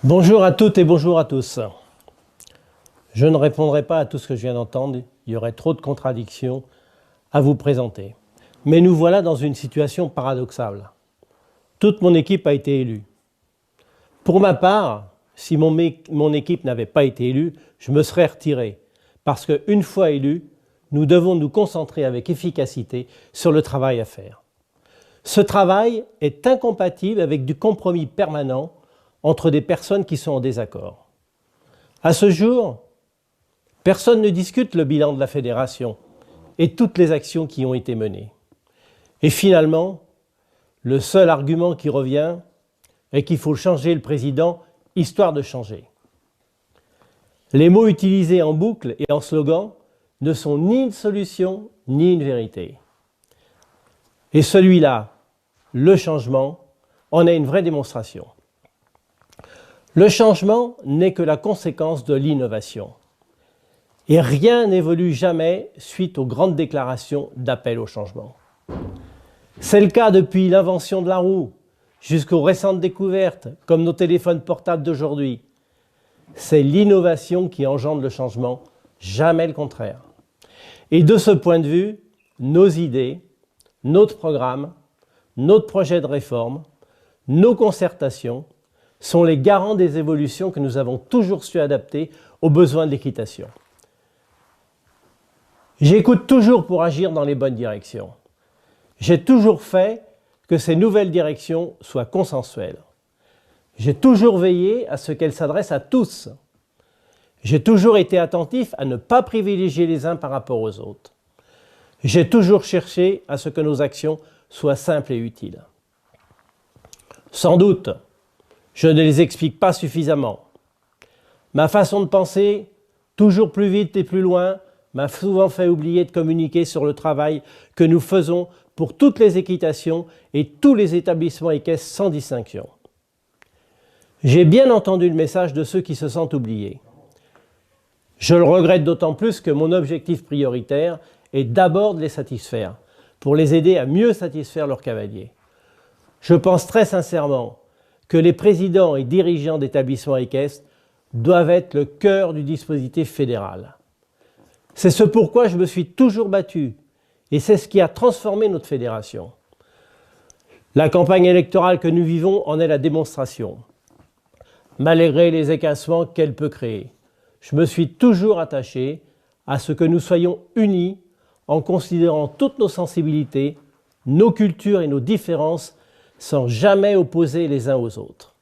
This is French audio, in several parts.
Bonjour à toutes et bonjour à tous. Je ne répondrai pas à tout ce que je viens d'entendre, il y aurait trop de contradictions à vous présenter. Mais nous voilà dans une situation paradoxale. Toute mon équipe a été élue. Pour ma part, si mon équipe n'avait pas été élue, je me serais retiré. Parce qu'une fois élu, nous devons nous concentrer avec efficacité sur le travail à faire. Ce travail est incompatible avec du compromis permanent entre des personnes qui sont en désaccord. À ce jour, personne ne discute le bilan de la fédération et toutes les actions qui ont été menées. Et finalement, le seul argument qui revient est qu'il faut changer le président, histoire de changer. Les mots utilisés en boucle et en slogan ne sont ni une solution ni une vérité. Et celui-là, le changement, en est une vraie démonstration. Le changement n'est que la conséquence de l'innovation. Et rien n'évolue jamais suite aux grandes déclarations d'appel au changement. C'est le cas depuis l'invention de la roue, jusqu'aux récentes découvertes, comme nos téléphones portables d'aujourd'hui. C'est l'innovation qui engendre le changement, jamais le contraire. Et de ce point de vue, nos idées, notre programme, notre projet de réforme, nos concertations sont les garants des évolutions que nous avons toujours su adapter aux besoins de l'équitation. J'écoute toujours pour agir dans les bonnes directions. J'ai toujours fait que ces nouvelles directions soient consensuelles. J'ai toujours veillé à ce qu'elles s'adressent à tous. J'ai toujours été attentif à ne pas privilégier les uns par rapport aux autres. J'ai toujours cherché à ce que nos actions soient simples et utiles. Sans doute, je ne les explique pas suffisamment. Ma façon de penser, toujours plus vite et plus loin, m'a souvent fait oublier de communiquer sur le travail que nous faisons pour toutes les équitations et tous les établissements équestres sans distinction. J'ai bien entendu le message de ceux qui se sentent oubliés. Je le regrette d'autant plus que mon objectif prioritaire est d'abord de les satisfaire, pour les aider à mieux satisfaire leurs cavaliers. Je pense très sincèrement que les présidents et dirigeants d'établissements équestres doivent être le cœur du dispositif fédéral. C'est ce pourquoi je me suis toujours battu, et c'est ce qui a transformé notre fédération. La campagne électorale que nous vivons en est la démonstration. Malgré les écartements qu'elle peut créer, je me suis toujours attaché à ce que nous soyons unis en considérant toutes nos sensibilités, nos cultures et nos différences sans jamais opposer les uns aux autres.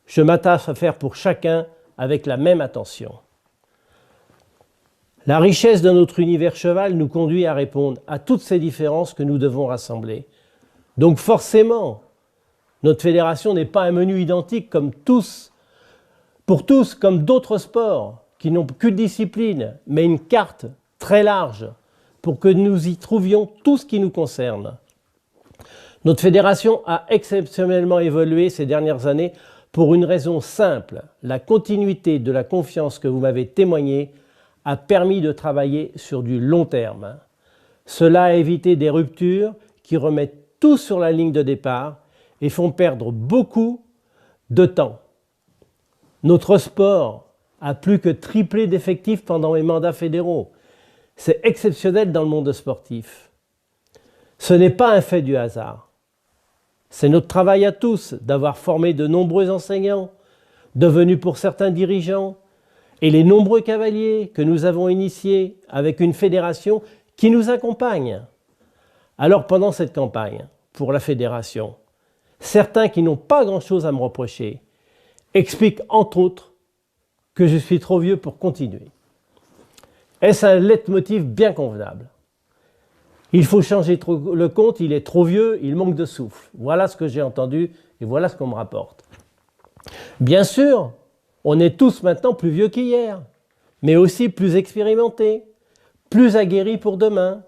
Je m'attache à faire pour chacun avec la même attention. La richesse de notre univers cheval nous conduit à répondre à toutes ces différences que nous devons rassembler. Donc forcément, notre fédération n'est pas un menu identique pour tous comme d'autres sports qui n'ont qu'une discipline, mais une carte très large pour que nous y trouvions tout ce qui nous concerne. Notre fédération a exceptionnellement évolué ces dernières années pour une raison simple. La continuité de la confiance que vous m'avez témoignée a permis de travailler sur du long terme. Cela a évité des ruptures qui remettent tout sur la ligne de départ et font perdre beaucoup de temps. Notre sport a plus que triplé d'effectifs pendant mes mandats fédéraux. C'est exceptionnel dans le monde sportif. Ce n'est pas un fait du hasard. C'est notre travail à tous d'avoir formé de nombreux enseignants, devenus pour certains dirigeants, et les nombreux cavaliers que nous avons initiés avec une fédération qui nous accompagne. Alors pendant cette campagne, pour la fédération, certains qui n'ont pas grand-chose à me reprocher expliquent entre autres que je suis trop vieux pour continuer. Est-ce un leitmotiv bien convenable? Il faut changer le compte, il est trop vieux, il manque de souffle. Voilà ce que j'ai entendu et voilà ce qu'on me rapporte. Bien sûr, on est tous maintenant plus vieux qu'hier, mais aussi plus expérimentés, plus aguerris pour demain.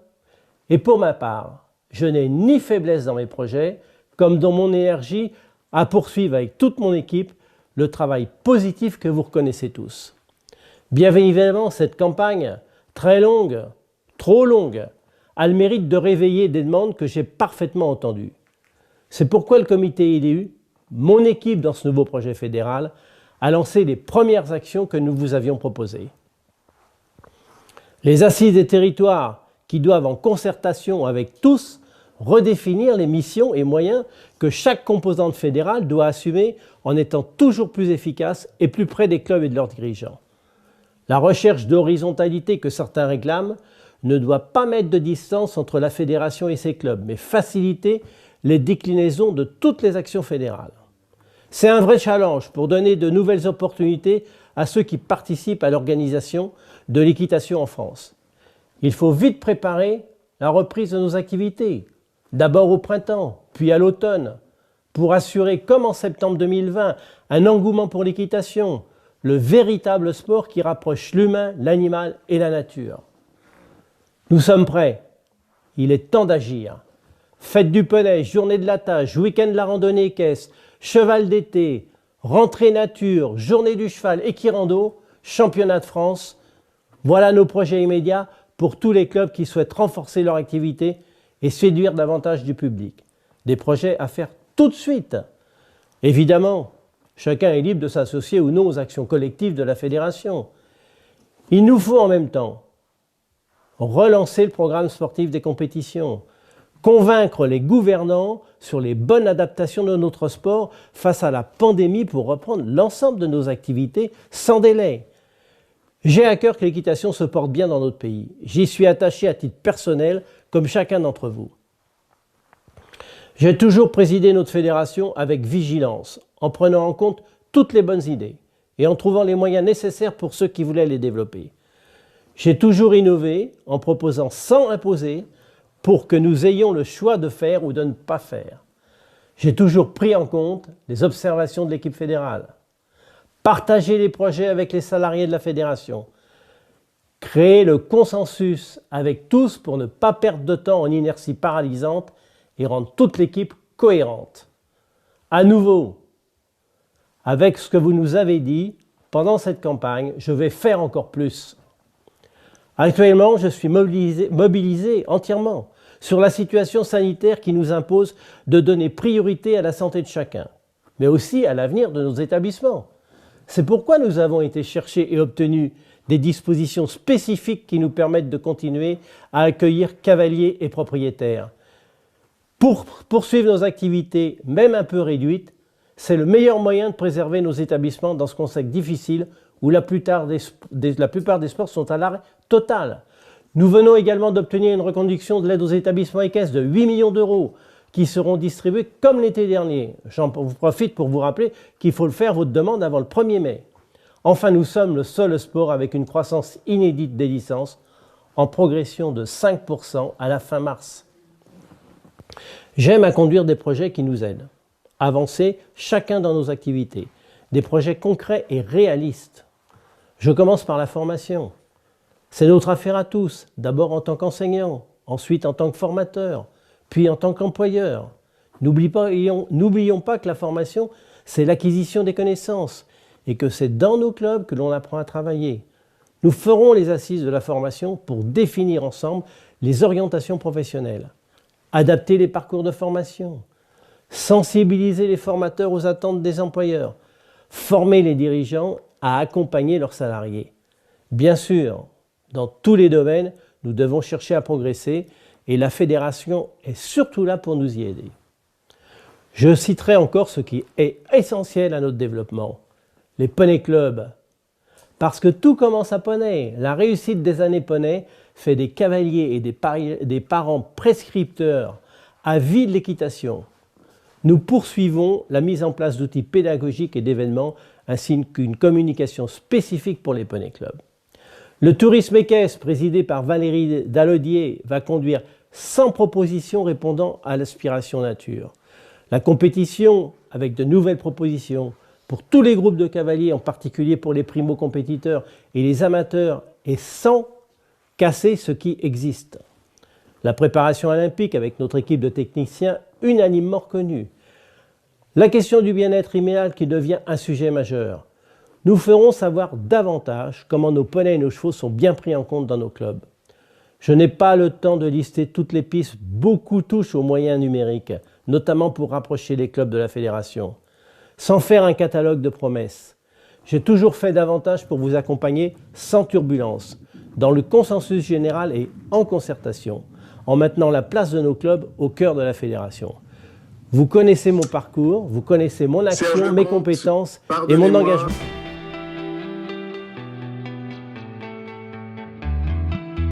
Et pour ma part, je n'ai ni faiblesse dans mes projets, comme dans mon énergie à poursuivre avec toute mon équipe le travail positif que vous reconnaissez tous. Bien évidemment, cette campagne, très longue, trop longue, a le mérite de réveiller des demandes que j'ai parfaitement entendues. C'est pourquoi le comité élu, mon équipe dans ce nouveau projet fédéral, à lancer les premières actions que nous vous avions proposées. Les assises des territoires qui doivent, en concertation avec tous, redéfinir les missions et moyens que chaque composante fédérale doit assumer en étant toujours plus efficace et plus près des clubs et de leurs dirigeants. La recherche d'horizontalité que certains réclament ne doit pas mettre de distance entre la fédération et ses clubs, mais faciliter les déclinaisons de toutes les actions fédérales. C'est un vrai challenge pour donner de nouvelles opportunités à ceux qui participent à l'organisation de l'équitation en France. Il faut vite préparer la reprise de nos activités, d'abord au printemps, puis à l'automne, pour assurer, comme en septembre 2020, un engouement pour l'équitation, le véritable sport qui rapproche l'humain, l'animal et la nature. Nous sommes prêts. Il est temps d'agir. Fête du poney, journée de l'attelage, week-end de la randonnée équestre, cheval d'été, rentrée nature, journée du cheval, équirando, championnat de France. Voilà nos projets immédiats pour tous les clubs qui souhaitent renforcer leur activité et séduire davantage du public. Des projets à faire tout de suite. Évidemment, chacun est libre de s'associer ou non aux actions collectives de la fédération. Il nous faut en même temps relancer le programme sportif des compétitions, convaincre les gouvernants sur les bonnes adaptations de notre sport face à la pandémie pour reprendre l'ensemble de nos activités sans délai. J'ai à cœur que l'équitation se porte bien dans notre pays. J'y suis attaché à titre personnel, comme chacun d'entre vous. J'ai toujours présidé notre fédération avec vigilance, en prenant en compte toutes les bonnes idées et en trouvant les moyens nécessaires pour ceux qui voulaient les développer. J'ai toujours innové en proposant sans imposer pour que nous ayons le choix de faire ou de ne pas faire. J'ai toujours pris en compte les observations de l'équipe fédérale, partagé les projets avec les salariés de la fédération, créé le consensus avec tous pour ne pas perdre de temps en inertie paralysante et rendre toute l'équipe cohérente. À nouveau, avec ce que vous nous avez dit pendant cette campagne, je vais faire encore plus. Actuellement, je suis mobilisé entièrement sur la situation sanitaire qui nous impose de donner priorité à la santé de chacun, mais aussi à l'avenir de nos établissements. C'est pourquoi nous avons été chercher et obtenu des dispositions spécifiques qui nous permettent de continuer à accueillir cavaliers et propriétaires. Pour poursuivre nos activités, même un peu réduites, c'est le meilleur moyen de préserver nos établissements dans ce contexte difficile où la plupart des sports sont à l'arrêt total. Nous venons également d'obtenir une reconduction de l'aide aux établissements équestres de 8 millions d'euros qui seront distribués comme l'été dernier. J'en profite pour vous rappeler qu'il faut le faire votre demande avant le 1er mai. Enfin, nous sommes le seul sport avec une croissance inédite des licences en progression de 5% à la fin mars. J'aime à conduire des projets qui nous aident, avancer chacun dans nos activités, des projets concrets et réalistes. Je commence par la formation. C'est notre affaire à tous, d'abord en tant qu'enseignant, ensuite en tant que formateur, puis en tant qu'employeur. N'oublions pas que la formation, c'est l'acquisition des connaissances et que c'est dans nos clubs que l'on apprend à travailler. Nous ferons les assises de la formation pour définir ensemble les orientations professionnelles, adapter les parcours de formation, sensibiliser les formateurs aux attentes des employeurs, former les dirigeants à accompagner leurs salariés. Bien sûr, dans tous les domaines, nous devons chercher à progresser et la fédération est surtout là pour nous y aider. Je citerai encore ce qui est essentiel à notre développement, les poney clubs. Parce que tout commence à poney. La réussite des années poney fait des cavaliers et des parents prescripteurs à vie de l'équitation. Nous poursuivons la mise en place d'outils pédagogiques et d'événements ainsi qu'une communication spécifique pour les poney clubs. Le tourisme équestre, présidé par Valérie Dalodier, va conduire 100 propositions répondant à l'aspiration nature. La compétition, avec de nouvelles propositions pour tous les groupes de cavaliers, en particulier pour les primo-compétiteurs et les amateurs, et sans casser ce qui existe. La préparation olympique, avec notre équipe de techniciens unanimement reconnue. La question du bien-être animal qui devient un sujet majeur. Nous ferons savoir davantage comment nos poneys et nos chevaux sont bien pris en compte dans nos clubs. Je n'ai pas le temps de lister toutes les pistes, beaucoup touchent aux moyens numériques, notamment pour rapprocher les clubs de la fédération. Sans faire un catalogue de promesses, J'ai toujours fait davantage pour vous accompagner sans turbulence, dans le consensus général et en concertation, en maintenant la place de nos clubs au cœur de la fédération. Vous connaissez mon parcours, vous connaissez mon action, mes compétences et mon engagement.